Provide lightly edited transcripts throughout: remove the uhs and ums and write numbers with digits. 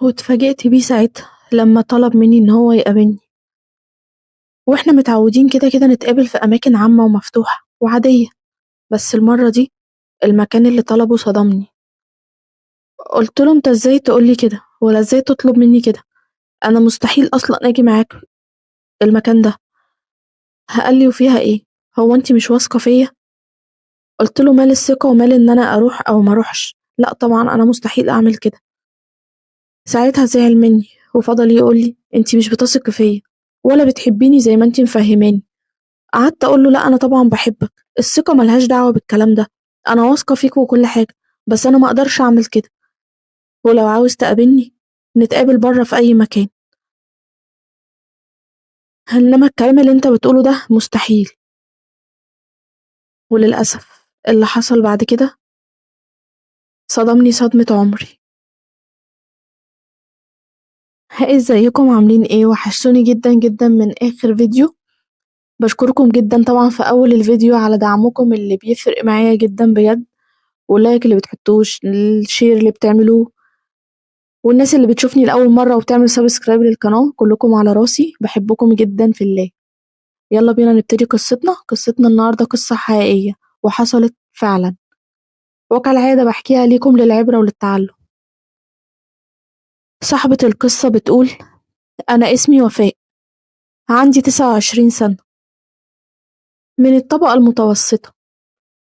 واتفاجئت بيه ساعتها لما طلب مني إن هو يقابلني، واحنا متعودين كده نتقابل في أماكن عامة ومفتوحة وعادية. بس المرة دي المكان اللي طلبه صدمني. قلت له انت ازاي تقولي كده ولا ازاي تطلب مني كده؟ انا مستحيل اصلا اجي معاك المكان ده. قال لي وفيها ايه؟ هو انت مش واثقة فيا؟ قلت له مال الثقة ومال ان انا اروح او ما اروحش، لا طبعا انا مستحيل اعمل كده. ساعتها زعل مني وفضل يقول لي انت مش بتثقي فيا ولا بتحبيني زي ما انت مفهماني. قعدت اقول له لا انا طبعا بحبك، الثقة ملهاش دعوة بالكلام ده، انا واثقة فيك وكل حاجة، بس انا ما اقدرش اعمل كده. ولو عاوز تقابلني نتقابل بره في اي مكان، انما الكلام اللي انت بتقوله ده مستحيل. وللأسف اللي حصل بعد كده صدمني صدمة عمري. ازيكم عاملين ايه؟ وحشتوني جدا جدا من اخر فيديو. بشكركم جدا طبعا في اول الفيديو على دعمكم اللي بيفرق معايا جدا بجد، واللايك اللي بتحطوش، الشير اللي بتعملوه، والناس اللي بتشوفني لأول مرة وبتعمل سبسكرايب للقناة، كلكم على راسي، بحبكم جدا في الله. يلا بينا نبتدي قصتنا النهاردة قصة حقيقية وحصلت فعلا، وكالعادة بحكيها ليكم للعبرة وللتعلم. صاحبة القصة بتقول: أنا اسمي وفاء، عندي 29 سنة، من الطبقة المتوسطة،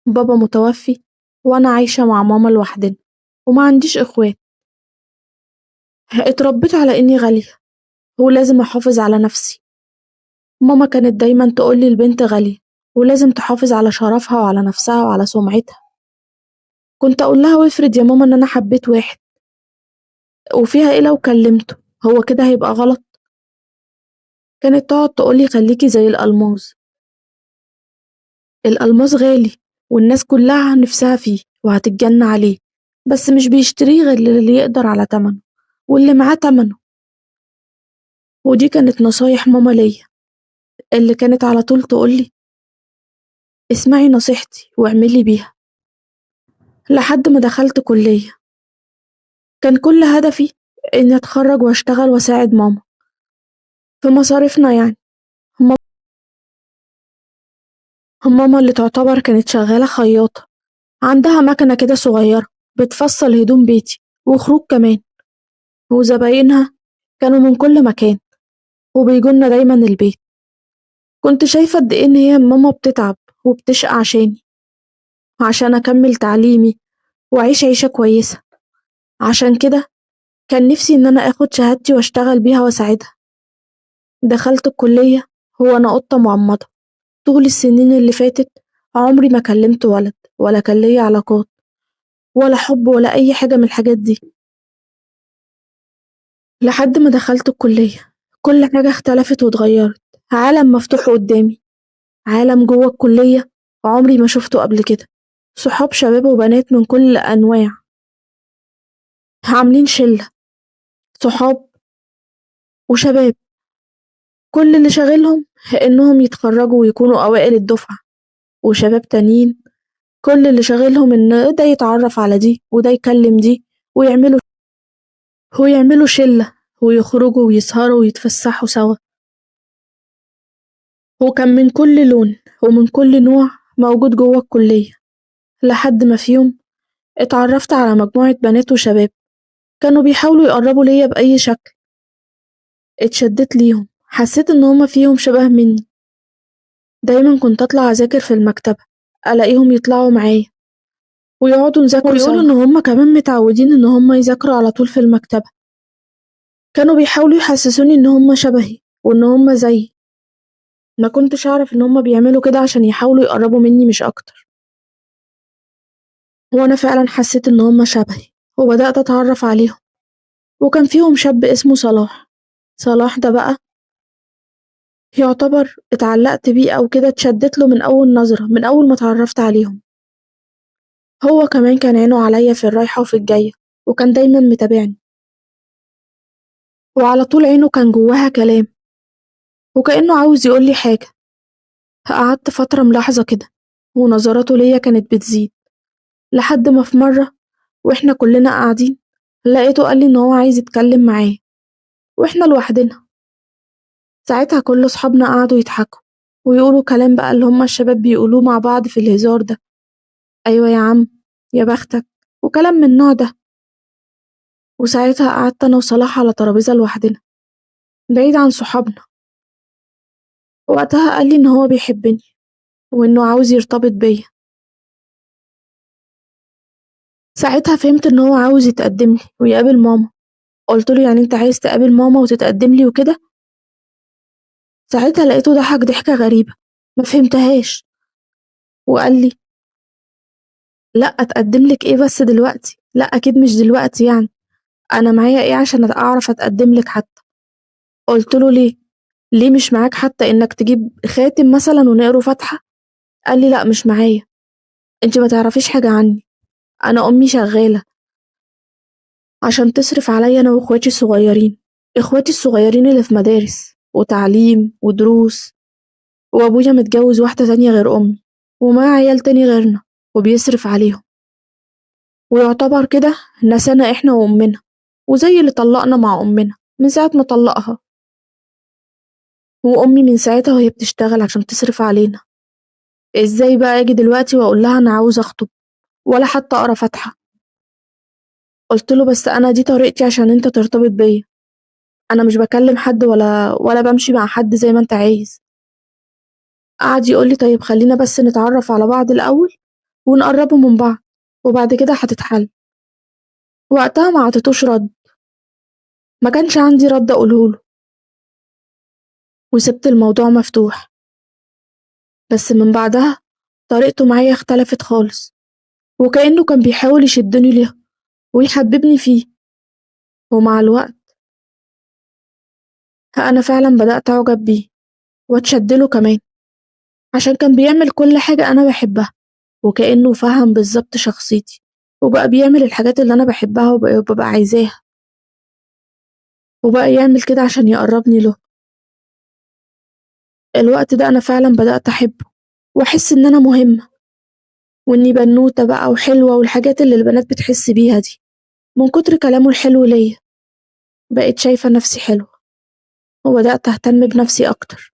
بابا متوفي وأنا عايشة مع ماما لوحدنا وما عنديش إخوات. اتربيت على إني غالية ولازم أحافظ على نفسي. ماما كانت دايما تقولي البنت غالية ولازم تحافظ على شرفها وعلى نفسها وعلى سمعتها. كنت أقول لها وافرض يا ماما إن أنا حبيت واحد، وفيها إيه لو كلمته؟ هو كده هيبقى غلط؟ كانت تقعد تقولي خليكي زي الألماظ، الألماظ غالي والناس كلها نفسها فيه وهتتجنى عليه، بس مش بيشتريه غير اللي يقدر على تمنه واللي معاه تمنه. ودي كانت نصايح ماما ليا، اللي كانت على طول تقولي اسمعي نصيحتي واعملي بيها. لحد ما دخلت كلية، كان كل هدفي إني أتخرج وأشتغل وأساعد ماما في مصاريفنا يعني. ماما ماما اللي تعتبر كانت شغالة خياطة، عندها مكنة كده صغيرة بتفصل هدوم بيتي وخروج كمان، وزباينها كانوا من كل مكان وبيجولنا دايما البيت. كنت شايفة قد إيه إن هي ماما بتتعب وبتشقى عشاني، عشان أكمل تعليمي وأعيش عيشة كويسة. عشان كده كان نفسي إن أنا آخد شهادتي وأشتغل بيها وأساعدها. دخلت الكلية وأنا قطة مغمضة. طول السنين اللي فاتت عمري ما كلمت ولد ولا كان ليا علاقات ولا حب ولا أي حاجة من الحاجات دي. لحد ما دخلت الكلية كل حاجة اختلفت واتغيرت، عالم مفتوح قدامي، عالم جوه الكلية عمري ما شفته قبل كده. صحاب شباب وبنات من كل الأنواع، عاملين شلة، صحاب وشباب، كل اللي شاغلهم إنهم يتخرجوا ويكونوا أوائل الدفعة. وشباب تانيين كل اللي شاغلهم إن ده يتعرف على دي وده يكلم دي، ويعملوا شلة ويخرجوا ويسهروا ويتفسحوا سوا. وكان من كل لون ومن كل نوع موجود جوه الكلية. لحد ما في يوم اتعرفت على مجموعة بنات وشباب كانوا بيحاولوا يقربوا ليا بأي شكل. اتشدت ليهم، حسيت إن هما فيهم شبه مني. دايما كنت أطلع أذاكر في المكتبة، ألاقيهم يطلعوا معايا ويقعدوا نذاكروا سوا، ويقولوا إن هما كمان متعودين إن هما يذاكروا على طول في المكتبة. كانوا بيحاولوا يحسسوني إن هما شبهي وإن هما زيي. ما كنتش أعرف إن هما بيعملوا كده عشان يحاولوا يقربوا مني مش أكتر. وأنا فعلا حسيت إن هما شبهي وبدأت أتعرف عليهم. وكان فيهم شاب اسمه صلاح. صلاح ده بقى يعتبر اتعلقت بيه أو كده، اتشدت له من أول نظرة من أول ما اتعرفت عليهم. هو كمان كان عينه عليا في الرايحة وفي الجاية، وكان دايما متابعني، وعلى طول عينه كان جواها كلام وكأنه عاوز يقولي حاجة. قعدت فترة ملاحظة كده ونظراته ليا كانت بتزيد، لحد ما في مرة واحنا كلنا قاعدين لقيته قال لي إن هو عايز يتكلم معايا وإحنا لوحدنا. ساعتها كل صحابنا قعدوا يضحكوا ويقولوا كلام بقى اللي هما الشباب بيقولوه مع بعض في الهزار ده: أيوة يا عم، يا بختك، وكلام من النوع ده. وساعتها قعدت أنا وصلاح على ترابيزة لوحدنا بعيد عن صحابنا. وقتها قال لي إن هو بيحبني وإنه عاوز يرتبط بيا. ساعتها فهمت إن هو عاوز يتقدم لي ويقابل ماما. قلت له: يعني أنت عايز تقابل ماما وتتقدم لي وكده؟ ساعتها لقيته ضحك ضحكة غريبة ما فهمتهاش وقال لي: لأ، أتقدم لك إيه بس دلوقتي؟ لأ أكيد مش دلوقتي، يعني أنا معايا إيه عشان أعرف أتقدم لك حتى؟ قلت له: ليه؟ ليه مش معاك حتى إنك تجيب خاتم مثلا ونقره فاتحة؟ قال لي: لأ مش معايا، أنت ما تعرفيش حاجة عني. أنا أمي شغالة عشان تصرف عليا أنا وإخواتي الصغيرين، إخواتي الصغيرين اللي في مدارس وتعليم ودروس، وأبويا متجوز واحدة تانية غير أمي ومعاه عيال تاني غيرنا وبيصرف عليهم، ويعتبر كده نسانا إحنا وأمنا، وزي اللي طلقنا مع أمنا من ساعة ما طلقها. وأمي من ساعتها وهي بتشتغل عشان تصرف علينا. إزاي بقى أجي دلوقتي وأقول لها أنا عاوز أخطب ولا حتى أقرا فاتحة؟ قلت له: بس أنا دي طريقتي عشان أنت ترتبط بيا، أنا مش بكلم حد ولا بمشي مع حد زي ما أنت عايز. قعد يقول لي: طيب خلينا بس نتعرف على بعض الأول ونقربوا من بعض وبعد كده هتتحل. وقتها ما عطيتوش رد، ما كانش عندي رد أقوله له، وسبت الموضوع مفتوح. بس من بعدها طريقته معايا اختلفت خالص، وكأنه كان بيحاول يشدني ليه ويحببني فيه. ومع الوقت أنا فعلا بدأت أعجب بيه وأتشدله كمان، عشان كان بيعمل كل حاجة أنا بحبها، وكأنه فهم بالظبط شخصيتي وبقى بيعمل الحاجات اللي أنا بحبها وببقى عايزاها، وبقى يعمل كده عشان يقربني له. الوقت ده أنا فعلا بدأت أحبه وأحس إن أنا مهمة وإني بنوتة بقى وحلوة والحاجات اللي البنات بتحس بيها دي. من كتر كلامه الحلو ليا بقيت شايفة نفسي حلوة وبدأت أهتم بنفسي أكتر.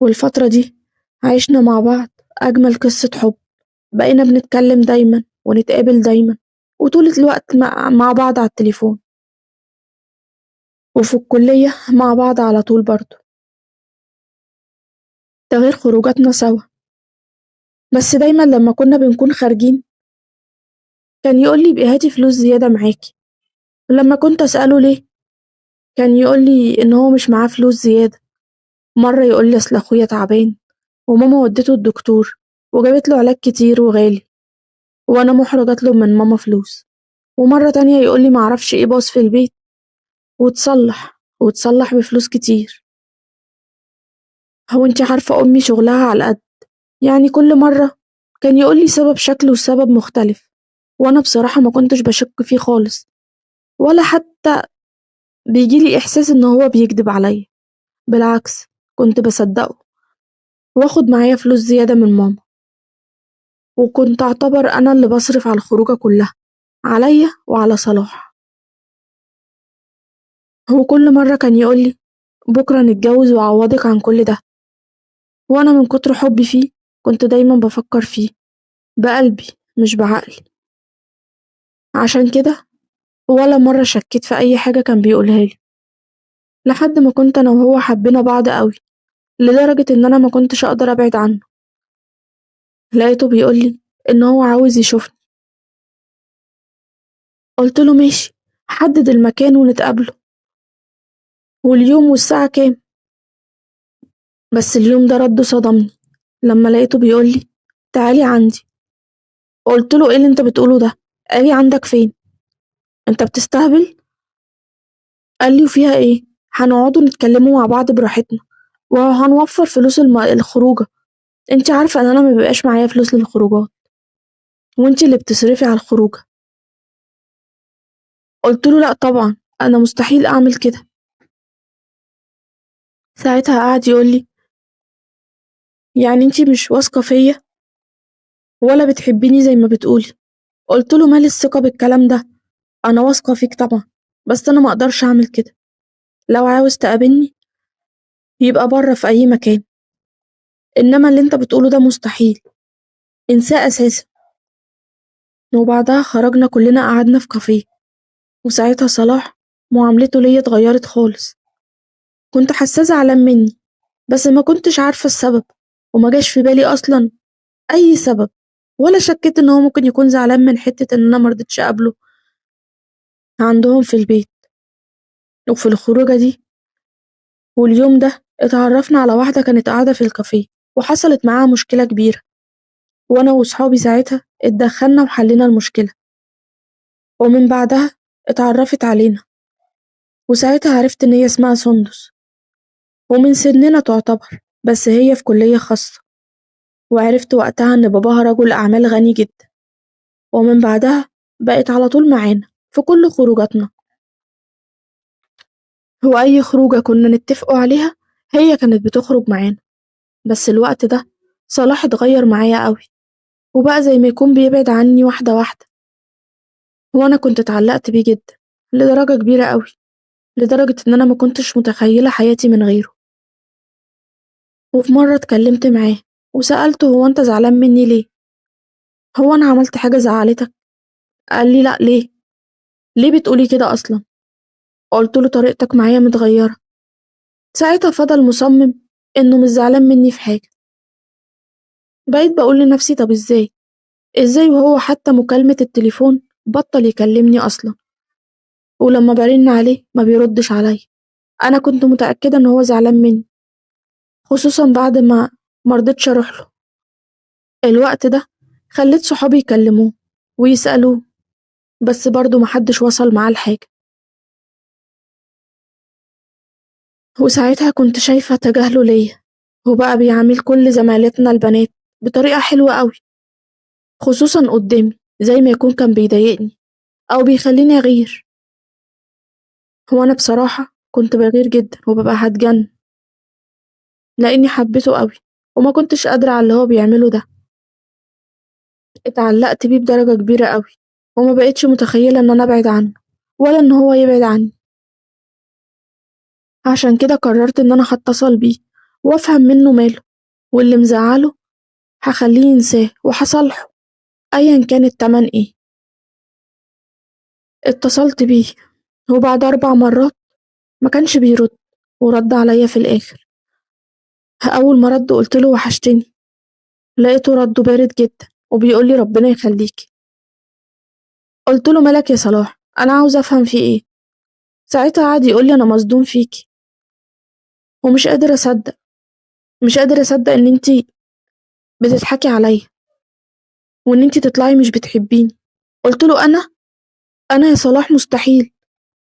والفترة دي عشنا مع بعض أجمل قصة حب، بقينا بنتكلم دايما ونتقابل دايما وطول الوقت مع بعض على التليفون، وفي الكلية مع بعض على طول برضه، ده غير خروجاتنا سوا. بس دايما لما كنا بنكون خارجين كان يقولي: بقى هاتي فلوس زيادة معاكي. لما كنت أسأله ليه كان يقولي إن هو مش معاه فلوس زيادة. مرة يقولي: أصل أخويا تعبان وماما ودته الدكتور وجابت له علاج كتير وغالي وأنا محرج أطلب من ماما فلوس. ومرة تانية يقولي معرفش إيه باظ في البيت وتصلح بفلوس كتير. هو انتي عارفة أمي شغلها على قد، يعني كل مرة كان يقولي سبب شكل وسبب مختلف، وأنا بصراحة ما كنتش بشك فيه خالص ولا حتى بيجيلي إحساس إن هو بيكدب عليا. بالعكس كنت بصدقه واخد معايا فلوس زيادة من ماما، وكنت أعتبر أنا اللي بصرف على الخروجة كلها عليا وعلى صلاح. هو كل مرة كان يقولي: بكرة نتجوز وأعوضك عن كل ده، وأنا من كتر حبي فيه كنت دايما بفكر فيه بقلبي مش بعقلي. عشان كده ولا مرة شكيت في أي حاجة كان بيقولها لي، لحد ما كنت أنا وهو حبينا بعض قوي لدرجة إن أنا ما كنتش أقدر أبعد عنه. لقيته بيقولي إن هو عاوز يشوفني. قلت له: ماشي، حدد المكان ونتقابله واليوم والساعة كام. بس اليوم ده رد صدمني لما لقيته بيقولي: تعالي عندي. قلت له: ايه اللي انت بتقوله ده؟ اجي عندك فين؟ انت بتستهبل؟ قال لي: وفيها ايه؟ هنقعدوا نتكلموا مع بعض براحتنا وهنوفر فلوس الخروجه. انت عارفه ان انا ما بيبقاش معايا فلوس للخروجات وانت اللي بتصرفي على الخروجه. قلت له: لا طبعا، انا مستحيل اعمل كده. ساعتها قعد يقول لي: يعني انت مش واثقه فيا ولا بتحبيني زي ما بتقولي؟ قلت له: مال الثقه بالكلام ده؟ أنا واثقة فيك طبعًا، بس أنا ما أقدرش أعمل كده. لو عاوز تقابلني يبقى برّه في أي مكان، إنما اللي أنت بتقوله ده مستحيل، انساه أساسًا. وبعدها خرجنا كلنا قعدنا في كافيه، وساعتها صلاح معاملته ليّا اتغيرت خالص. كنت حاساه زعلان مني، بس ما كنتش عارفة السبب، وما جاش في بالي أصلًا أي سبب، ولا شكيت إن هو ممكن يكون زعلان من حتة إن أنا ما رضيتش أقابله عندهم في البيت. وفي الخروجة دي واليوم ده اتعرفنا على واحدة كانت قاعدة في الكافيه، وحصلت معاها مشكلة كبيرة، وأنا وصحابي ساعتها اتدخلنا وحلينا المشكلة. ومن بعدها اتعرفت علينا، وساعتها عرفت إن هي اسمها سندس، ومن سننا تعتبر، بس هي في كلية خاصة. وعرفت وقتها إن باباها رجل أعمال غني جدا، ومن بعدها بقت على طول معانا في كل خروجاتنا، وأي خروجة كنا نتفقوا عليها هي كانت بتخرج معانا. بس الوقت ده صلاح اتغير معايا قوي، وبقى زي ما يكون بيبعد عني واحدة واحدة. وأنا كنت اتعلقت بيه جدا لدرجة كبيرة قوي، لدرجة إن أنا ما كنتش متخيلة حياتي من غيره. وفي مرة اتكلمت معاه وسألته هو أنت زعلان مني ليه؟ هو أنا عملت حاجة زعلتك؟ قال لي لأ. ليه؟ ليه بتقولي كده أصلا؟ قلت له طريقتك معايا متغيرة. ساعتها فضل مصمم إنه مش زعلان مني في حاجة. بقيت بقول لنفسي طب إزاي وهو حتى مكالمة التليفون بطل يكلمني أصلا، ولما برن عليه ما بيردش عليا. أنا كنت متأكدة إن هو زعلان مني، خصوصا بعد ما مرضتش أروح له. الوقت ده خليت صحابي يكلموه ويسألوه، بس برضه محدش وصل معاه لحاجة. وساعتها كنت شايفة تجاهله ليا، وبقى بيعامل كل زمايلتنا البنات بطريقة حلوة قوي، خصوصا قدامي، زي ما يكون كان بيضايقني أو بيخليني أغير. هو أنا بصراحة كنت بغير جدا وببقى هتجن، لأني حبيته قوي وما كنتش قادرة على اللي هو بيعمله ده. اتعلقت بيه بدرجة كبيرة قوي، وما بقتش متخيلة إن أنا أبعد عنه ولا إن هو يبعد عني. عشان كده قررت إن أنا هتصل بيه وأفهم منه ماله، واللي مزعله هخليه ينساه وهصالحه أيا كان التمن إيه. اتصلت بيه، وبعد 4 مرات ما كانش بيرد، ورد عليا في الآخر. أول ما رد قلتله وحشتني، لقيته رده بارد جدا وبيقولي ربنا يخليكي. قلتله مالك يا صلاح، أنا عاوز أفهم فيه إيه. ساعتها قعد يقولي أنا مصدوم فيكي، ومش قادر أصدق، مش قادر أصدق إن انتي بتضحكي عليا، وإن انتي تطلعي مش بتحبيني. قلتله أنا يا صلاح مستحيل،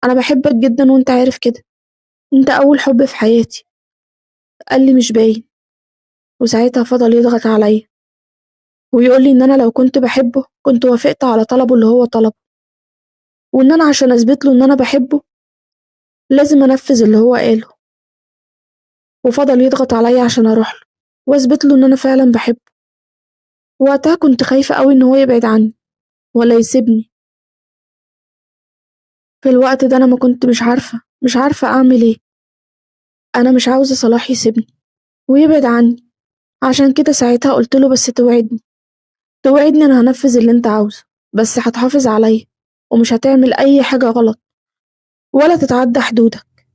أنا بحبك جدا وأنت عارف كده، أنت أول حب في حياتي. قال لي مش باين. وساعتها فضل يضغط عليا ويقول لي إن أنا لو كنت بحبه كنت وافقت على طلبه اللي هو طلبه، وإن أنا عشان أثبت له إن أنا بحبه لازم أنفذ اللي هو قاله. وفضل يضغط عليا عشان أروح له وأثبت له إن أنا فعلا بحبه. وقتها كنت خايفة قوي إن هو يبعد عني ولا يسيبني. في الوقت ده أنا ما كنت مش عارفة أعمل إيه. أنا مش عاوزة صلاح يسيبني ويبعد عني. عشان كده ساعتها قلت له بس توعدني أنا هنفذ اللي أنت عاوزه، بس هتحافظ عليا ومش هتعمل أي حاجة غلط، ولا تتعدى حدودك،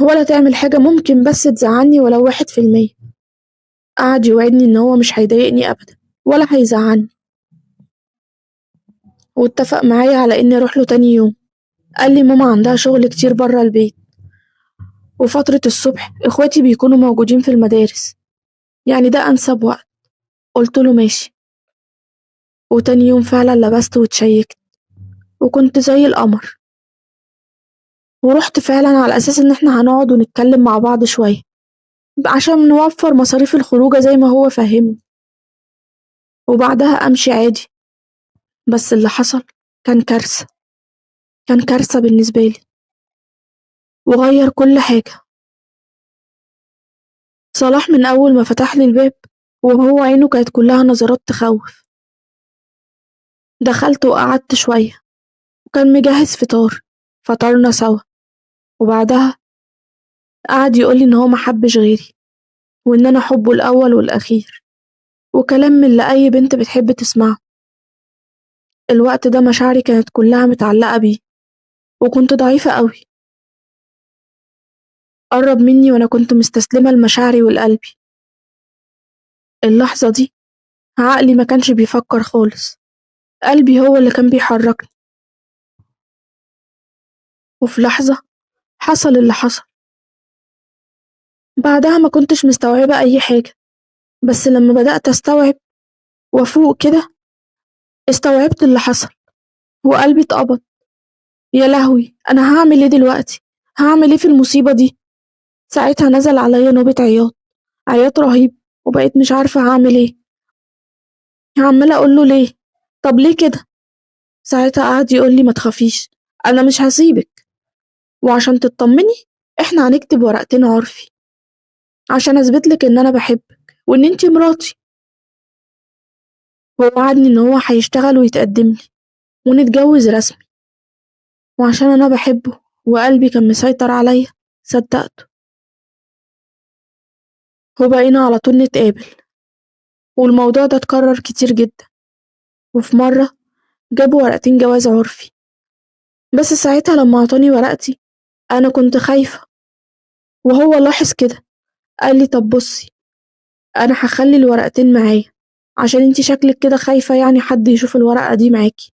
ولا تعمل حاجة ممكن بس تزعلني ولو 1%. قعد يوعدني إن هو مش هيضايقني أبدا ولا هيزعلني، واتفق معايا على إني أروح له تاني يوم. قال لي ماما عندها شغل كتير برا البيت، وفترة الصبح إخواتي بيكونوا موجودين في المدارس، يعني ده أنسب وقت. قلت له ماشي. وتاني يوم فعلا لبست واتشيكت وكنت زي القمر، ورحت فعلا على أساس إن احنا هنقعد ونتكلم مع بعض شوية عشان نوفر مصاريف الخروجة زي ما هو فاهمني، وبعدها أمشي عادي. بس اللي حصل كان كارثة، كان كارثة بالنسبة لي، وغير كل حاجة. صلاح من أول ما فتح لي الباب وهو عينه كانت كلها نظرات تخوف. دخلت وقعدت شوية، كان مجهز فطار، فطرنا سوا، وبعدها قعد يقولي إن هو محبش غيري، وإن أنا حبه الأول والأخير، وكلام من اللي أي بنت بتحب تسمعه. الوقت ده مشاعري كانت كلها متعلقة بيه، وكنت ضعيفة قوي. قرب مني وأنا كنت مستسلمة لمشاعري ولقلبي. اللحظة دي عقلي ما كانش بيفكر خالص، قلبي هو اللي كان بيحركني. وفي لحظة حصل اللي حصل. بعدها ما كنتش مستوعبة أي حاجة، بس لما بدأت أستوعب وأفوق كده استوعبت اللي حصل، وقلبي اتقبض. يا لهوي، أنا هعمل إيه دلوقتي؟ هعمل إيه في المصيبة دي؟ ساعتها نزل عليا نوبة عياط، عياط رهيب، وبقيت مش عارفة هعمل إيه. عمالة أقوله ليه؟ طب ليه كده؟ ساعتها قعد يقولي ما تخافيش، أنا مش هسيبك، وعشان تطمني إحنا هنكتب ورقتين عرفي عشان أثبتلك إن أنا بحبك وإن إنتي مراتي. هو وعدني إن هو هيشتغل ويتقدم لي ونتجوز رسمي، وعشان أنا بحبه وقلبي كان مسيطر عليا صدقته. وبقينا على طول نتقابل، والموضوع ده اتكرر كتير جدا. وفي مرة جابوا ورقتين جواز عرفي، بس ساعتها لما عطاني ورقتي أنا كنت خايفة، وهو لاحظ كده. قال لي طب بصي، أنا هخلي الورقتين معايا عشان انتي شكلك كده خايفة يعني حد يشوف الورقة دي معاكي.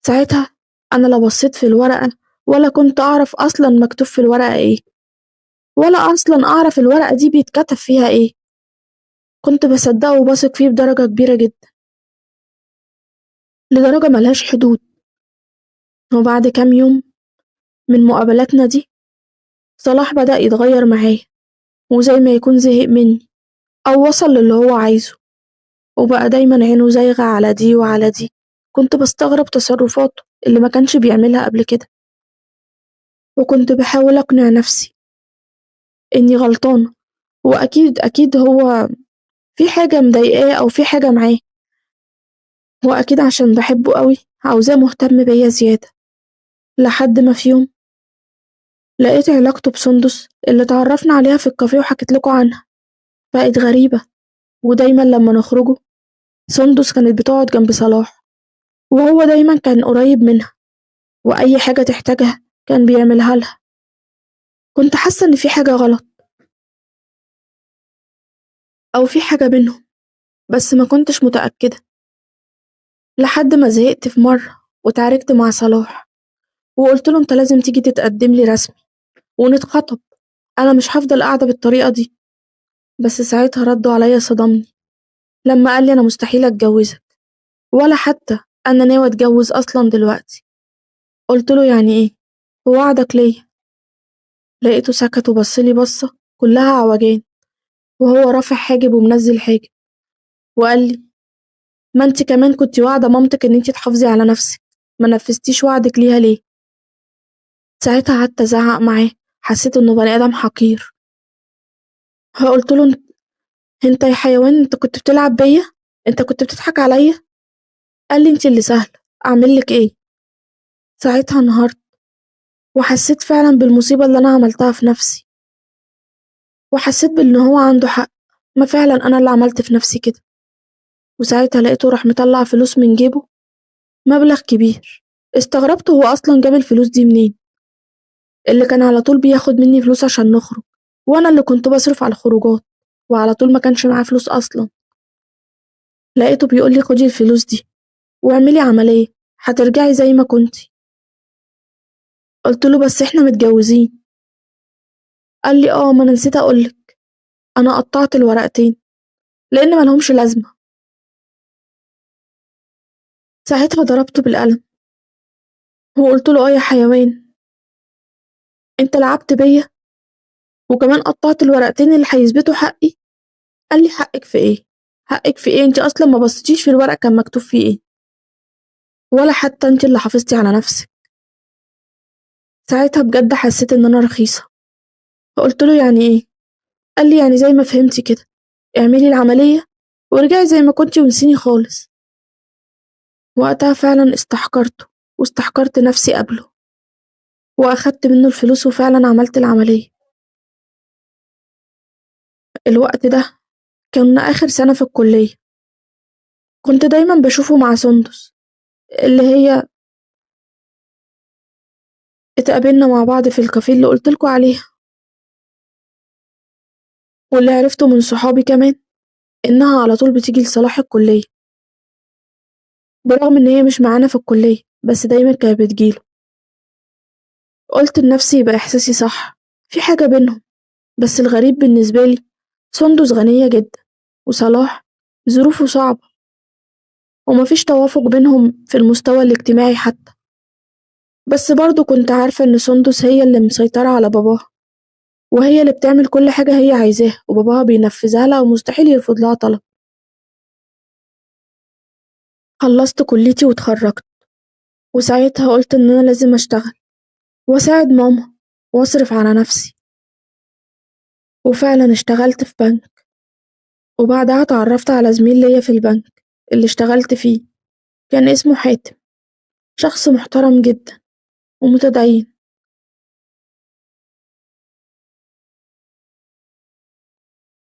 ساعتها أنا لا بصيت في الورقة، ولا كنت أعرف أصلا مكتوب في الورقة إيه، ولا أصلا أعرف الورقة دي بيتكتب فيها إيه. كنت بصدقه وبثق فيه بدرجة كبيرة جدا، لدرجة ملهاش حدود. وبعد كام يوم من مقابلاتنا دي صلاح بدأ يتغير معايا، وزي ما يكون زهق مني أو وصل للي هو عايزه، وبقى دايما عينه زايغة على دي وعلى دي. كنت بستغرب تصرفاته اللي ما كانش بيعملها قبل كده، وكنت بحاول أقنع نفسي إني غلطانة، وأكيد أكيد هو في حاجة مضايقاه أو في حاجة معاه، وأكيد عشان بحبه قوي عاوزاه مهتم بيا زيادة. لحد ما في يوم لقيت علاقته بسندس اللي اتعرفنا عليها في الكافيه وحكيت لكم عنها بقت غريبة. ودايما لما نخرجوا سندس كانت بتقعد جنب صلاح، وهو دايما كان قريب منها، وأي حاجة تحتاجها كان بيعملها لها. كنت حاسة إن في حاجة غلط أو في حاجة بينهم، بس ما كنتش متأكدة. لحد ما زهقت في مرة وتعاركت مع صلاح، وقلت له أنت لازم تيجي تتقدم لي رسمي ونتخطب، أنا مش هفضل قاعدة بالطريقة دي. بس ساعتها ردوا عليا صدمني لما قال لي أنا مستحيل أتجوزك، ولا حتى أنا ناوي أتجوز أصلا دلوقتي. قلت له يعني إيه؟ ووعدك ليا؟ لقيته سكت وبصلي بصة كلها عوجان، وهو رافع حاجب ومنزل حاجب، وقال لي ما انت كمان كنت واعدة مامتك ان انت تحافظي على نفسك، ما نفذتيش وعدك ليها ليه؟ ساعتها قعدت ازعق معاه، حسيت انه بني ادم حقير. قلت له انت يا حيوان، انت كنت بتلعب بيا؟ انت كنت بتضحك عليا؟ قال لي انت اللي سهلة، اعمل لك ايه؟ ساعتها انهارت، وحسيت فعلا بالمصيبة اللي انا عملتها في نفسي، وحسيت بان هو عنده حق، ما فعلا انا اللي عملت في نفسي كده. وساعتها لقيته راح مطلع فلوس من جيبه، مبلغ كبير. استغربت هو اصلا جاب الفلوس دي منين، اللي كان على طول بياخد مني فلوس عشان نخرج، وانا اللي كنت بصرف على الخروجات، وعلى طول ما كانش معاه فلوس اصلا. لقيته بيقول لي خدي الفلوس دي واعملي عملية هترجعي زي ما كنتي. قلت له بس احنا متجوزين. قال لي اه، ما انا نسيت اقولك، انا قطعت الورقتين لان ملهمش لازمة. ساعتها ضربته بالقلم وقلت له اه يا حيوان، انت لعبت بيا وكمان قطعت الورقتين اللي هيثبتوا حقي. قال لي حقك في ايه؟ حقك في ايه؟ انت اصلا ما بصيتيش في الورق كان مكتوب فيه ايه، ولا حتى انت اللي حافظتي على نفسك. ساعتها بجد حسيت ان انا رخيصة، فقلت له يعني ايه؟ قال لي يعني زي ما فهمتي كده، اعملي العملية وارجعي زي ما كنتي ونسيني خالص. وقتها فعلا استحقرته واستحقرت نفسي قبله، وأخدت منه الفلوس وفعلا عملت العملية. الوقت ده كان آخر سنة في الكلية، كنت دايما بشوفه مع سندس اللي هي اتقابلنا مع بعض في الكافيه اللي قلتلكوا عليها. واللي عرفته من صحابي كمان إنها على طول بتيجي لصلاح الكلية، برغم إن هي مش معانا في الكلية بس دايما كانت بتجيله. قلت لنفسي يبقى إحساسي صح، في حاجة بينهم. بس الغريب بالنسبة لي سندس غنية جدا وصلاح ظروفه صعبة، ومفيش توافق بينهم في المستوى الاجتماعي حتى. بس برضه كنت عارفة إن سندس هي اللي مسيطرة على باباها، وهي اللي بتعمل كل حاجة هي عايزاها وباباها بينفذها لها ومستحيل يرفض لها طلب. خلصت كليتي واتخرجت، وساعتها قلت إن أنا لازم أشتغل وأساعد ماما وأصرف على نفسي. وفعلا اشتغلت في بنك، وبعدها اتعرفت على زميل ليا في البنك اللي اشتغلت فيه، كان اسمه حاتم، شخص محترم جدا ومتدين.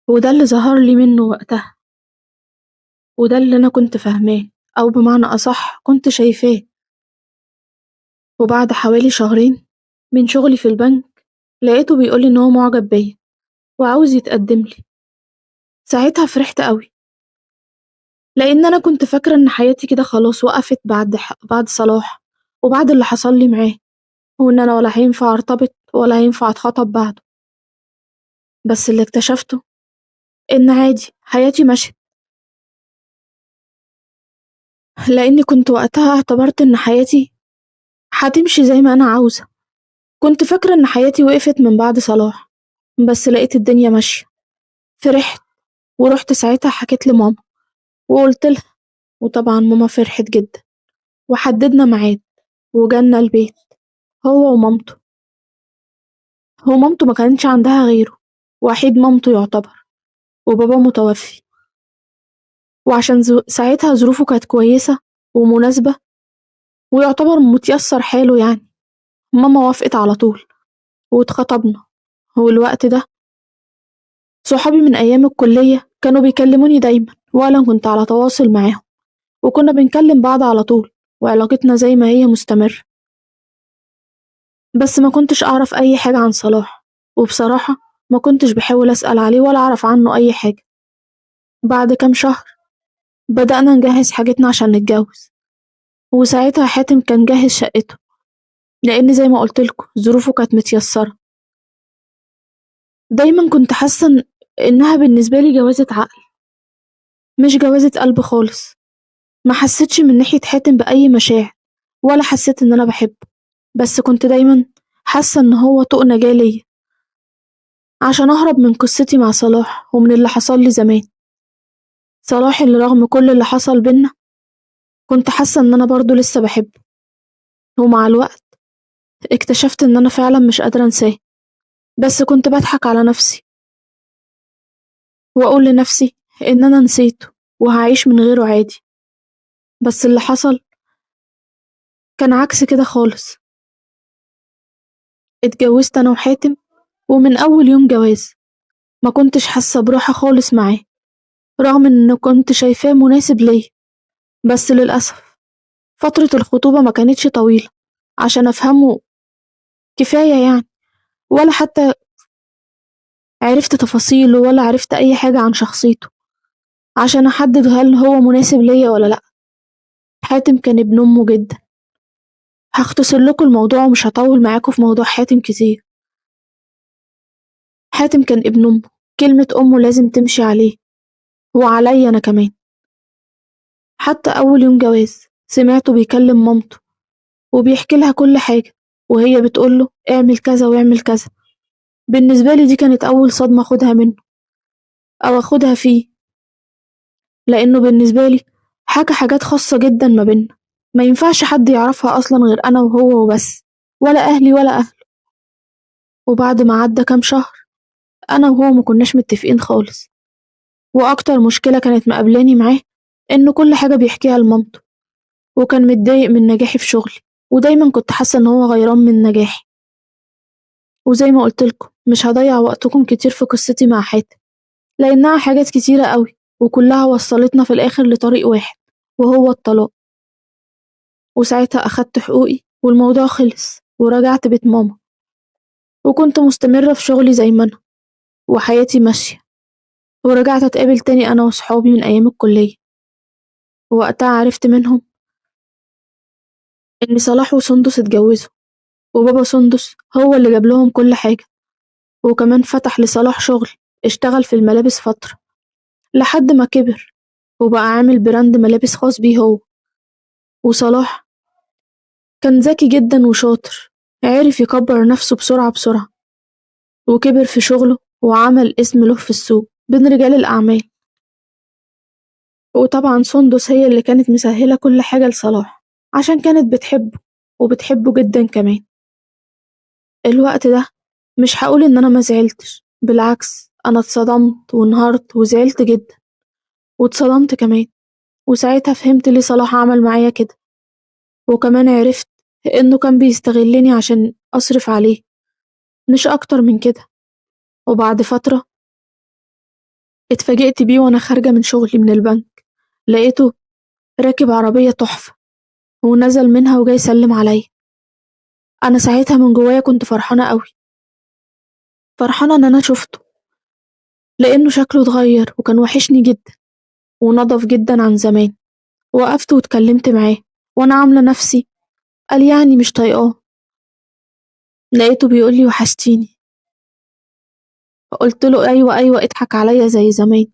وده اللي ظهر لي منه وقتها، وده اللي أنا كنت فاهماه، أو بمعنى أصح كنت شايفاه. وبعد حوالي شهرين من شغلي في البنك لقيته بيقولي إن هو معجب بيا وعاوز يتقدم لي. ساعتها فرحت قوي، لأن أنا كنت فاكرة إن حياتي كده خلاص وقفت بعد صلاح وبعد اللي حصل لي معاه، وإن أنا ولا هينفع أرتبط ولا هينفع أتخطب بعده. بس اللي اكتشفته إن عادي حياتي مشت، لأني كنت وقتها اعتبرت إن حياتي هتمشي زي ما أنا عاوزة. كنت فاكرة إن حياتي وقفت من بعد صلاح، بس لقيت الدنيا ماشية. فرحت ورحت ساعتها حكيت لماما وقلت لها، وطبعا ماما فرحت جدا، وحددنا ميعاد وجالنا البيت هو ومامته. هو مامته ما كانش عندها غيره، وحيد مامته يعتبر، وبابا متوفي. وعشان ساعتها ظروفه كانت كويسة ومناسبة ويعتبر متيسر حاله يعني، ماما وافقت على طول واتخطبنا. والوقت ده صحابي من أيام الكلية كانوا بيكلموني دايما، وأنا كنت على تواصل معاهم، وكنا بنكلم بعض على طول، وعلاقتنا زي ما هي مستمرة. بس ما كنتش أعرف أي حاجة عن صلاح، وبصراحة ما كنتش بحاول أسأل عليه ولا أعرف عنه أي حاجة. بعد كام شهر بدأنا نجهز حاجتنا عشان نتجوز، وساعتها حاتم كان جاهز شقته، لأن زي ما قلتلكوا ظروفه كانت متيسرة. دايما كنت حاسة إنها بالنسبة لي جوازة عقل مش جوازة قلب خالص. ما حسيتش من ناحية حاتم بأي مشاعر، ولا حسيت إن أنا بحبه، بس كنت دايما حاسة إن هو طوق نجاة ليا عشان أهرب من قصتي مع صلاح ومن اللي حصل لي زمان. صلاح اللي رغم كل اللي حصل بينا كنت حاسة إن أنا برضه لسه بحبه. ومع الوقت اكتشفت إن أنا فعلا مش قادرة أنساه، بس كنت بضحك على نفسي وأقول لنفسي إن أنا نسيته وهعيش من غيره عادي. بس اللي حصل كان عكس كده خالص. اتجوزت أنا وحاتم، ومن أول يوم جواز ما كنتش حاسة براحة خالص معاه، رغم إن كنت شايفاه مناسب ليا. بس للأسف فترة الخطوبة ما كانتش طويلة عشان أفهمه كفاية يعني، ولا حتى عرفت تفاصيله ولا عرفت أي حاجة عن شخصيته عشان أحدد هل هو مناسب ليا ولا لأ. حاتم كان ابن أمه جدا. هختصر لكم الموضوع ومش هطول معاكم في موضوع حاتم كتير. حاتم كان ابن أمه، كلمة أمه لازم تمشي عليه وعليا أنا كمان. حتى أول يوم جواز سمعته بيكلم مامته وبيحكي لها كل حاجة، وهي بتقوله اعمل كذا واعمل كذا. بالنسبة لي دي كانت أول صدمة أخدها منه أو أخدها فيه، لأنه بالنسبة لي حكى حاجات خاصة جدا ما بينا ما ينفعش حد يعرفها أصلا غير أنا وهو وبس، ولا أهلي ولا أهله. وبعد ما عدى كام شهر أنا وهو ما كناش متفقين خالص، وأكتر مشكلة كانت مقابلاني معاه إنه كل حاجة بيحكيها لمامته، وكان متضايق من نجاحي في شغلي، ودايما كنت حاسة إن هو غيران من نجاحي. وزي ما قلتلكم مش هضيع وقتكم كتير في قصتي مع حاتم، لأنها حاجات كتيرة قوي وكلها وصلتنا في الآخر لطريق واحد، وهو الطلاق. وساعتها أخدت حقوقي والموضوع خلص ورجعت بيت ماما، وكنت مستمرة في شغلي زي ما أنا وحياتي ماشية. ورجعت أتقابل تاني أنا وصحابي من أيام الكلية، ووقتها عرفت منهم إن صلاح وسندس اتجوزوا، وبابا سندس هو اللي جاب لهم كل حاجة، وكمان فتح لصلاح شغل اشتغل في الملابس فترة لحد ما كبر وبقى عامل براند ملابس خاص بيه هو. وصلاح كان ذكي جدا وشاطر، عرف يكبر نفسه بسرعة وكبر في شغله وعمل اسم له في السوق بين رجال الأعمال. وطبعا سندس هي اللي كانت مسهلة كل حاجة لصلاح عشان كانت بتحبه وبتحبه جدا كمان. الوقت ده مش هقول إن أنا ما زعلتش، بالعكس أنا اتصدمت وانهارت وزعلت جدا واتصدمت كمان. وساعتها فهمت ليه صلاح عمل معايا كده، وكمان عرفت إنه كان بيستغلني عشان أصرف عليه مش أكتر من كده. وبعد فترة اتفاجئت بيه وأنا خارجة من شغلي من البنك، لقيته راكب عربية تحفة ونزل منها وجاي يسلم عليا. أنا ساعتها من جوايا كنت فرحانة قوي، فرحانة إن أنا شفته، لأنه شكله اتغير وكان وحشني جدا ونضف جدا عن زمان. وقفت واتكلمت معاه وأنا عاملة نفسي قال يعني مش طايقاه. لقيته بيقولي وحشتيني، فقلت له أيوة أيوة اضحك عليا زي زمان.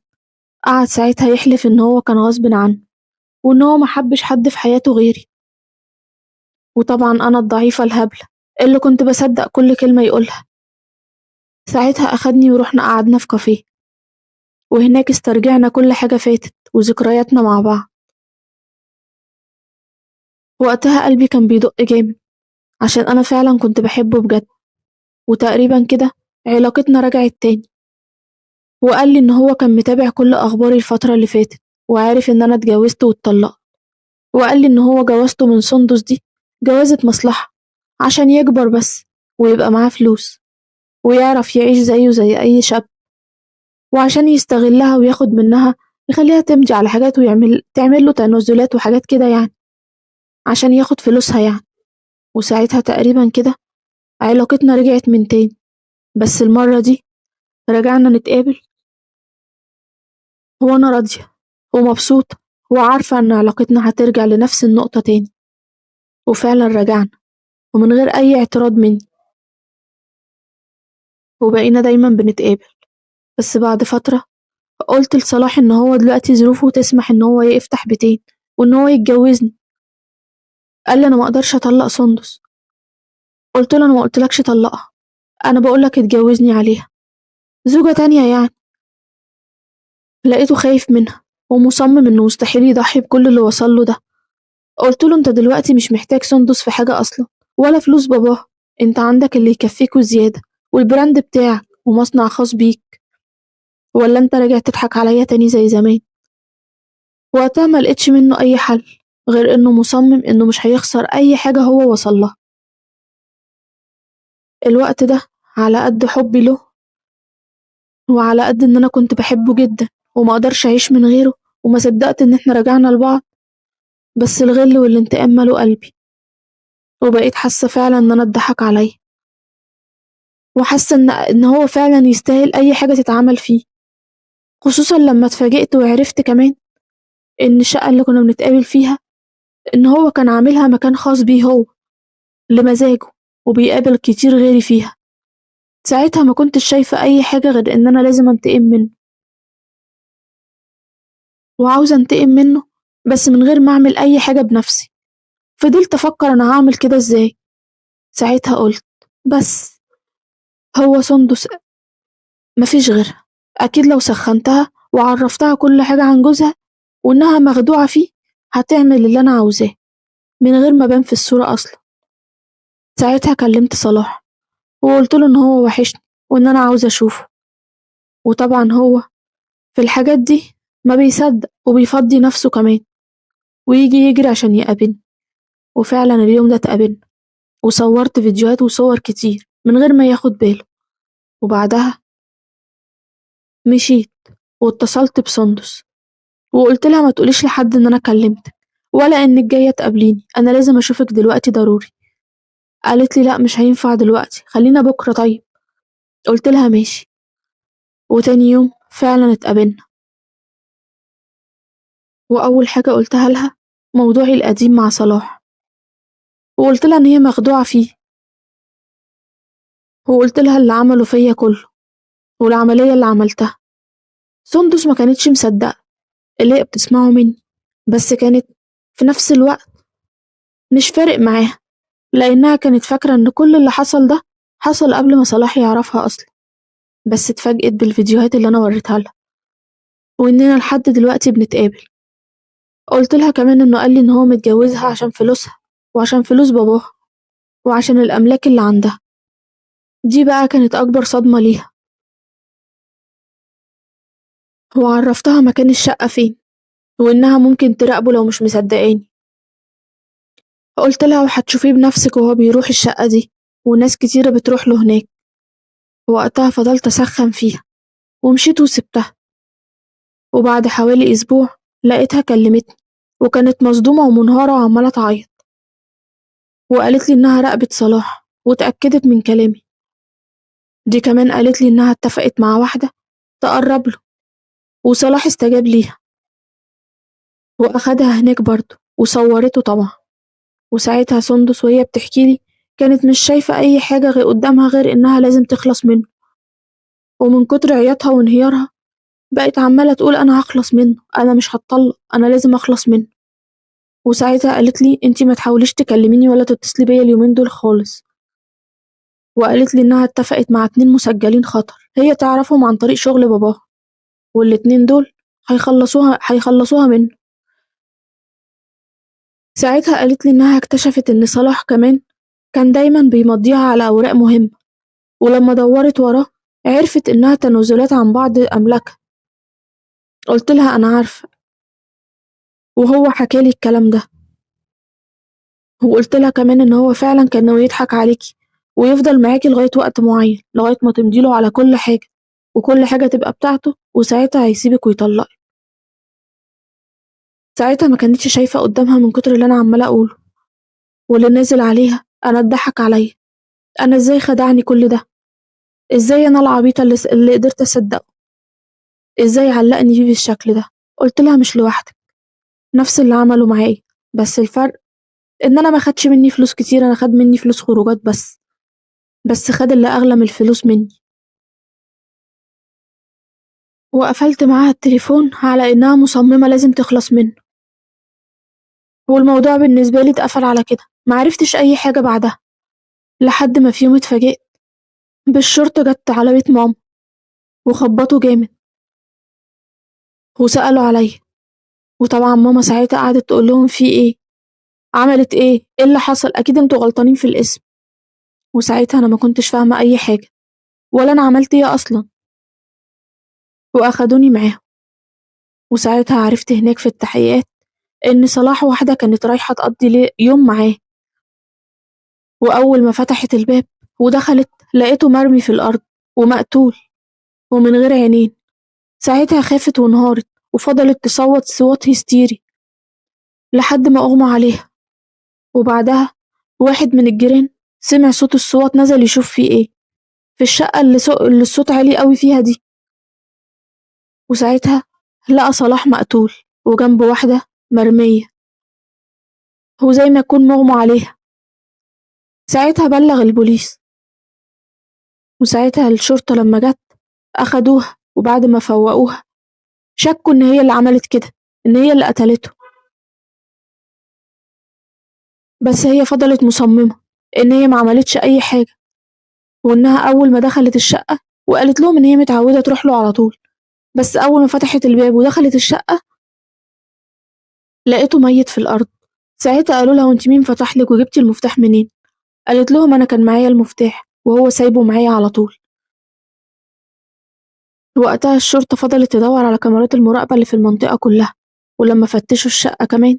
قعد ساعتها يحلف إن هو كان غصب عنه وإن هو محبش حد في حياته غيري. وطبعا أنا الضعيفة الهبلة اللي كنت بصدق كل كلمة يقولها. ساعتها أخدني ورحنا قعدنا في كافيه، وهناك استرجعنا كل حاجة فاتت وذكرياتنا مع بعض. وقتها قلبي كان بيدق جامد عشان أنا فعلا كنت بحبه بجد. وتقريبا كده علاقتنا رجعت تاني. وقال لي إن هو كان متابع كل أخباري الفترة اللي فاتت وعارف إن أنا اتجوزت واتطلقت. وقال لي إن هو جوازته من سندس دي جوازة مصلحة عشان يكبر بس ويبقى معاه فلوس ويعرف يعيش زيه زي أي شاب، وعشان يستغلها وياخد منها يخليها تمضي على حاجات تعمل له تنازلات وحاجات كده يعني عشان ياخد فلوسها يعني. وساعتها تقريبا كده علاقتنا رجعت من تاني، بس المرة دي رجعنا نتقابل وأنا راضية ومبسوطة وعارفة إن علاقتنا هترجع لنفس النقطة تاني. وفعلا رجعنا ومن غير أي اعتراض مني، وبقينا دايما بنتقابل. بس بعد فترة قلت لصلاح إن هو دلوقتي ظروفه تسمح إن هو يفتح بيتين وإن هو يتجوزني. قال لي أنا مقدرش أطلق سندس. قلت له أنا ما قلتلكش طلقها، أنا بقولك اتجوزني عليها زوجة تانية يعني. لقيته خايف منها ومصمم إنه مستحيل يضحي بكل اللي وصله ده. قلت له أنت دلوقتي مش محتاج سندس في حاجة أصلا ولا فلوس باباها، أنت عندك اللي يكفيك وزيادة والبراند بتاعك ومصنع خاص بيك، ولا أنت راجع تضحك عليا تاني زي زمان؟ وقتها ما لقيتش منه أي حل غير إنه مصمم إنه مش هيخسر أي حاجة هو وصلها. الوقت ده على قد حبي له وعلى قد إن أنا كنت بحبه جدا وما أقدرش أعيش من غيره، وما صدقت إن إحنا رجعنا لبعض، بس الغل والانتقام ملوا قلبي، وبقيت حاسة فعلا إن أنا اتضحك عليا، وحاسة إن هو فعلا يستاهل أي حاجة تتعمل فيه. خصوصا لما اتفاجئت وعرفت كمان إن الشقة اللي كنا بنتقابل فيها إن هو كان عاملها مكان خاص بيه هو لمزاجه وبيقابل كتير غيري فيها. ساعتها ما كنتش شايفة أي حاجة غير إن أنا لازم أنتقم منه، وعاوزة أنتقم منه بس من غير ما أعمل أي حاجة بنفسي. فضلت أفكر أنا هعمل كده إزاي. ساعتها قلت بس هو سندس مفيش غيرها، أكيد لو سخنتها وعرفتها كل حاجة عن جوزها وإنها مخدوعة فيه هتعمل اللي أنا عاوزاه من غير ما أبان في الصورة أصلا. ساعتها كلمت صلاح وقلت له إن هو وحشني وإن أنا عاوزة أشوفه، وطبعا هو في الحاجات دي ما بيصدق وبيفضي نفسه كمان، ويجي يجري عشان يقابلني. وفعلا اليوم ده اتقابلنا، وصورت فيديوهات وصور كتير من غير ما ياخد باله. وبعدها مشيت واتصلت بسندس وقلت لها ما تقوليش لحد ان انا كلمتك ولا انك جاية تقابليني، انا لازم اشوفك دلوقتي ضروري. قالت لي لا مش هينفع دلوقتي، خلينا بكرة طيب. قلت لها ماشي. وتاني يوم فعلا اتقابلنا، واول حاجة قلتها لها موضوعي القديم مع صلاح، وقلت لها ان هي مخدوعة فيه، وقلت لها اللي عمله فيا كله والعملية اللي عملتها. سندس ما كانتش مصدقة اللي هي بتسمعه مني، بس كانت في نفس الوقت مش فارق معاها، لأنها كانت فاكرة إن كل اللي حصل ده حصل قبل ما صلاح يعرفها أصلا. بس اتفاجئت بالفيديوهات اللي أنا وريتها لها، وإننا لحد دلوقتي بنتقابل. قلت لها كمان إنه قال لي إن هو متجوزها عشان فلوسها وعشان فلوس باباها وعشان الأملاك اللي عندها. دي بقى كانت أكبر صدمة ليها. وعرفتها مكان الشقة فين وإنها ممكن تراقبه لو مش مصدقاني. قلت لها وهتشوفيه بنفسك وهو بيروح الشقة دي، وناس كتيرة بتروح له هناك. وقتها فضلت أسخن فيها ومشيت وسبتها. وبعد حوالي أسبوع لقيتها كلمتني، وكانت مصدومة ومنهارة وعمالة تعيط، وقالت لي إنها راقبت صلاح واتأكدت من كلامي. دي كمان قالت لي إنها اتفقت مع واحدة تقرب له، وصلاح استجاب ليها وأخدها هناك برضه وصورته طبعا. وساعتها سندس وهي بتحكيلي كانت مش شايفة أي حاجة غير قدامها غير إنها لازم تخلص منه، ومن كتر عياطها وانهيارها بقت عمالة تقول أنا هخلص منه، أنا مش هتطلق، أنا لازم أخلص منه. وساعتها قالت لي انتي ما تحاوليش تكلميني ولا تتصلي بيا اليومين دول خالص. وقالت لي إنها اتفقت مع 2 مسجلين خطر هي تعرفهم عن طريق شغل باباها، والاتنين دول هيخلصوها منه. ساعتها قالت لي إنها اكتشفت إن صلاح كمان كان دايما بيمضيها على أوراق مهمة، ولما دورت وراه عرفت إنها تنازلات عن بعض أملاكها. قلت لها أنا عارفة، وهو حكالي الكلام ده. وقلت لها كمان إن هو فعلا كان ناوي يضحك عليكي ويفضل معاكي لغاية وقت معين، لغاية ما تمضيله على كل حاجة وكل حاجة تبقى بتاعته، وساعتها هيسيبك ويطلقك. ساعتها ما كانتش شايفة قدامها من كتر اللي أنا عمالة أقوله واللي نازل عليها. أنا اتضحك عليا، أنا إزاي خدعني كل ده؟ إزاي أنا العبيطة اللي قدرت أصدقه؟ إزاي علقني فيه بالشكل ده؟ قلت لها مش لوحدك، نفس اللي عمله معايا، بس الفرق إن أنا ما خدش مني فلوس كتير، أنا خد مني فلوس خروجات بس خد اللي أغلى من الفلوس مني. وقفلت معاها التليفون على إنها مصممة لازم تخلص منه، والموضوع بالنسبة لي اتقفل على كده. معرفتش أي حاجة بعدها لحد ما في يوم اتفاجئت بالشرطة جت على بيت ماما وخبطوا جامد وسألوا عليا. وطبعا ماما ساعتها قعدت تقول لهم في ايه، عملت ايه اللي حصل، اكيد انتوا غلطانين في الاسم. وساعتها انا ما كنتش فاهمة اي حاجة ولا انا عملت ايه اصلا، واخدوني معاهم. وساعتها عرفت هناك في التحقيقات ان صلاح واحدة كانت رايحة تقضي يوم معاه، واول ما فتحت الباب ودخلت لقيته مرمي في الارض ومقتول ومن غير عينين. ساعتها خافت وانهارت وفضلت تصوت صوت هستيري لحد ما اغمى عليها. وبعدها واحد من الجيران سمع صوت الصوت، نزل يشوف فيه ايه في الشقة اللي الصوت عالي قوي فيها دي. وساعتها لقى صلاح مقتول وجنبه واحدة مرمية وزي ما يكون مغمى عليها. ساعتها بلغ البوليس، وساعتها الشرطة لما جت أخدوها، وبعد ما فوقوها شكوا إن هي اللي عملت كده، إن هي اللي قتلته. بس هي فضلت مصممة إن هي ما عملتش أي حاجة، وإنها أول ما دخلت الشقة وقالت لهم إن هي متعودة تروح له على طول، بس أول ما فتحت الباب ودخلت الشقة لقيته ميت في الأرض. ساعتها قالوا لها وانت مين فتح لك وجبتي المفتاح منين؟ قالت لهم أنا كان معايا المفتاح وهو سايبه معايا على طول. وقتها الشرطة فضلت تدور على كاميرات المراقبة اللي في المنطقة كلها، ولما فتشوا الشقة كمان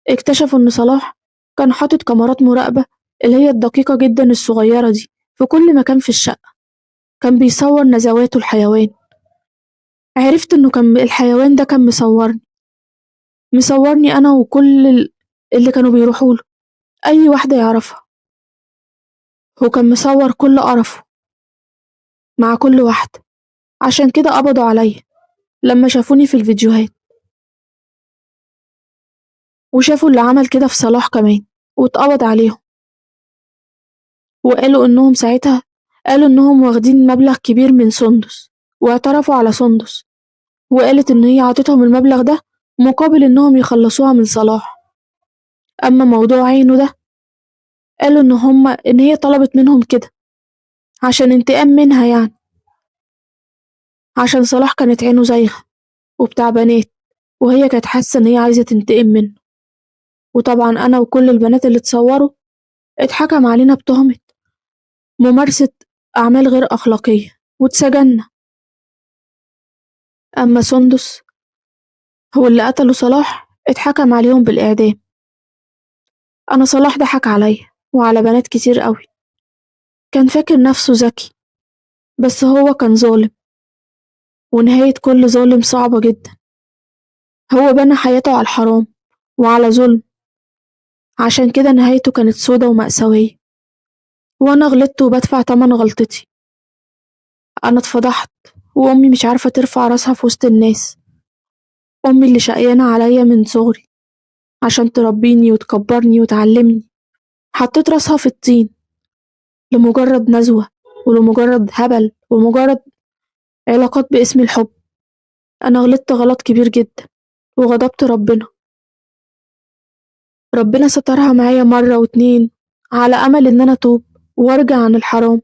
اكتشفوا إن صلاح كان حاطط كاميرات مراقبة اللي هي الدقيقة جدا الصغيرة دي في كل مكان في الشقة، كان بيصور نزواته الحيوان. عرفت إنه كان الحيوان ده كان مصورني أنا وكل اللي كانوا بيروحوله، أي واحدة يعرفها، هو كان مصور كل قرفه مع كل واحدة. عشان كده قبضوا عليا لما شافوني في الفيديوهات، وشافوا اللي عمل كده في صلاح كمان واتقبض عليهم. وقالوا إنهم ساعتها قالوا إنهم واخدين مبلغ كبير من سندس، واعترفوا على سندس وقالت إن هي عطتهم المبلغ ده مقابل إنهم يخلصوها من صلاح. أما موضوع عينه ده قالوا إن هي طلبت منهم كده عشان انتقام منها يعني، عشان صلاح كانت عينه زايغة وبتاع بنات، وهي كانت حاسة إن هي عايزة تنتقم منه. وطبعا أنا وكل البنات اللي اتصوروا اتحكم علينا بتهمة ممارسة أعمال غير أخلاقية واتسجنا. أما سندس هو اللي قتلوا صلاح اتحكم عليهم بالإعدام. أنا صلاح ضحك عليا وعلى بنات كتير قوي، كان فاكر نفسه ذكي بس هو كان ظالم، ونهاية كل ظالم صعبة جدا. هو بنى حياته على الحرام وعلى ظلم، عشان كده نهايته كانت سودة ومأساوية. وأنا غلطت وبدفع تمن غلطتي. أنا اتفضحت وأمي مش عارفة ترفع راسها في وسط الناس، أمي اللي شقيانة عليا من صغري عشان تربيني وتكبرني وتعلمني، حطيت راسها في الطين لمجرد نزوة ولمجرد هبل ومجرد علاقات باسم الحب. أنا غلطت غلط كبير جدا وغضبت ربنا. ربنا سترها معايا مرة واتنين على أمل إن أنا أتوب وأرجع عن الحرام،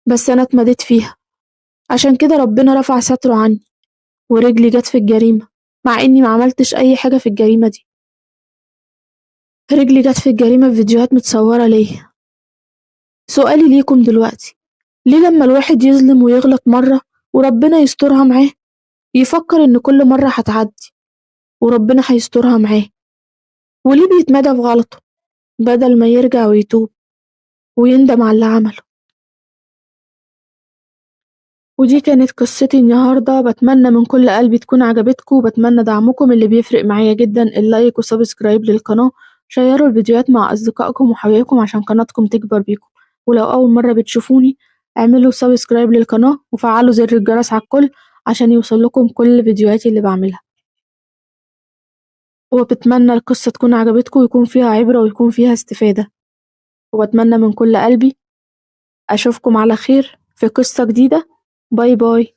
بس أنا اتمديت فيها. عشان كده ربنا رفع ستره عني ورجلي جت في الجريمة، مع إني ما عملتش أي حاجة في الجريمة دي. رجلي جت في الجريمة بفيديوهات متصورة ليا. سؤالي ليكم دلوقتي، ليه لما الواحد يظلم ويغلط مرة وربنا يسترها معاه يفكر إن كل مرة هتعدي وربنا هيسترها معاه؟ وليه بيتمادى في غلطه بدل ما يرجع ويتوب ويندم على اللي عمله؟ ودي كانت قصتي النهاردة، بتمنى من كل قلبي تكون عجبتكم، وبتمنى دعمكم اللي بيفرق معايا جدا، اللايك وسبسكرايب للقناة، شيروا الفيديوهات مع أصدقائكم وحبايبكم عشان قناتكم تكبر بيكم. ولو أول مرة بتشوفوني اعملوا سبسكرايب للقناة وفعلوا زر الجرس على الكل عشان يوصل لكم كل فيديوهاتي اللي بعملها. وبتمنى القصة تكون عجبتكم ويكون فيها عبرة ويكون فيها استفادة. وبتمنى من كل قلبي أشوفكم على خير في قصة جديدة. باي باي.